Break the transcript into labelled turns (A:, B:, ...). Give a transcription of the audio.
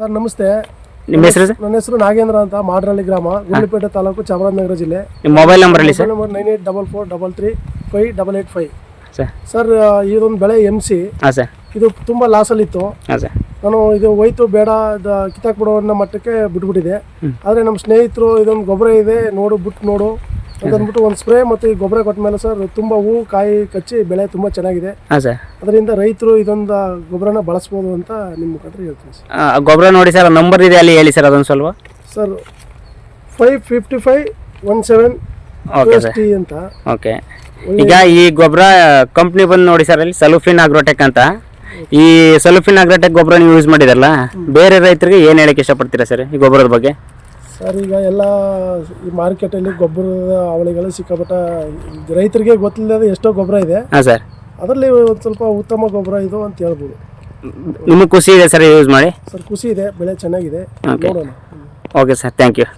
A: Sir ನಮಸ್ತೆ.
B: ನಿಮ್ಮ ಹೆಸರು ಸರ್?
A: ನನ್ನ ಹೆಸರು ನಾಗೇಂದ್ರ ಅಂತ, ಮಾಡ್ರಳ್ಳಿ ಗ್ರಾಮ, ಗುಂಡ್ಲುಪೇಟೆ ತಾಲೂಕು, ಚಾಮರಾಜನಗರ ಜಿಲ್ಲೆ.
B: ನಿಮ್ಮ ಮೊಬೈಲ್ ನಂಬರ್ ಹೇಳಿ ಸರ್.
A: ನಂಬರ್ 9844335885.
B: ಸರ್
A: ಸರ್ ಇದೊಂದು ಬೆಳೆ MC.
B: ಹಾಂ ಸರ್.
A: ಇದು ತುಂಬ ಲಾಸಲ್ಲಿತ್ತು.
B: ಹಾಂ ಸರ್.
A: ನಾನು ಇದು ಹೋಯ್ತು ಬೇಡ ಕಿತ್ತಾಕ್ಬಿಡೋ ಅನ್ನೋ ಮಟ್ಟಕ್ಕೆ ಬಿಟ್ಬಿಟ್ಟಿದೆ. ಆದರೆ ನಮ್ಮ ಸ್ನೇಹಿತರು ಇದೊಂದು ಗೊಬ್ಬರ ಇದೆ ನೋಡು ಅಂತ ಅಂದ್ಬಿಟ್ಟು ಒಂದು ಸ್ಪ್ರೇ ಮತ್ತು ಈ ಗೊಬ್ಬರ ಕೊಟ್ಟ ಮೇಲೆ ಸರ್ ತುಂಬ ಹೂವು ಕಾಯಿ ಕಚ್ಚಿ ಬೆಳೆ ತುಂಬ ಚೆನ್ನಾಗಿದೆ.
B: ಹಾಂ ಸರ್. ಅದರಿಂದ
A: ರೈತರು ಇದೊಂದು ಗೊಬ್ಬರನ ಬಳಸ್ಬೋದು ಅಂತ ನಿಮ್ಮ ಮುಖಾಂತರ ಹೇಳ್ತೀನಿ ಸರ್.
B: ಗೊಬ್ಬರ ನೋಡಿ ಸರ್, ನಂಬರ್ ಇದೆ ಅಲ್ಲಿ ಹೇಳಿ ಸರ್ ಅದೊಂದು ಸ್ವಲ್ಪ.
A: ಸರ್ 55517
B: ಓಕೆ ಸರ್
A: ಅಂತ.
B: ಓಕೆ. ಈಗ ಈ ಗೊಬ್ಬರ ಕಂಪ್ನಿ ಬಂದು ನೋಡಿ ಸರ್, ಅಲ್ಲಿ ಸಲೂಫಿನ್ ಅಗ್ರೋಟೆಕ್ ಅಂತ. ಈ ಸಲೂಫಿನ್ ಅಗ್ರೋಟೆಕ್ ಗೊಬ್ಬರ ನೀವು ಯೂಸ್ ಮಾಡಿರಲ್ಲ, ಬೇರೆ ರೈತರಿಗೆ ಏನು ಹೇಳಕ್ಕೆ ಇಷ್ಟಪಡ್ತೀರಾ ಸರ್ ಈ ಗೊಬ್ಬರದ ಬಗ್ಗೆ?
A: ಸರ್ ಈಗ ಎಲ್ಲ ಈ ಮಾರ್ಕೆಟಲ್ಲಿ ಗೊಬ್ಬರದ ಅವಳಿಗಳು ಸಿಕ್ಕಾಪಟ್ಟ, ರೈತರಿಗೆ ಗೊತ್ತಿಲ್ಲದೆ ಎಷ್ಟೋ ಗೊಬ್ಬರ ಇದೆ.
B: ಹಾಂ ಸರ್.
A: ಅದರಲ್ಲಿ ಒಂದು ಸ್ವಲ್ಪ ಉತ್ತಮ ಗೊಬ್ಬರ ಇದು ಅಂತ ಹೇಳ್ಬೋದು.
B: ನಿಮಗೆ ಖುಷಿ ಇದೆ ಸರ್ ಯೂಸ್ ಮಾಡಿ?
A: ಸರ್ ಖುಷಿ ಇದೆ, ಬೆಳೆ ಚೆನ್ನಾಗಿದೆ. ನೋಡೋಣ.
B: Okay sir, thank you.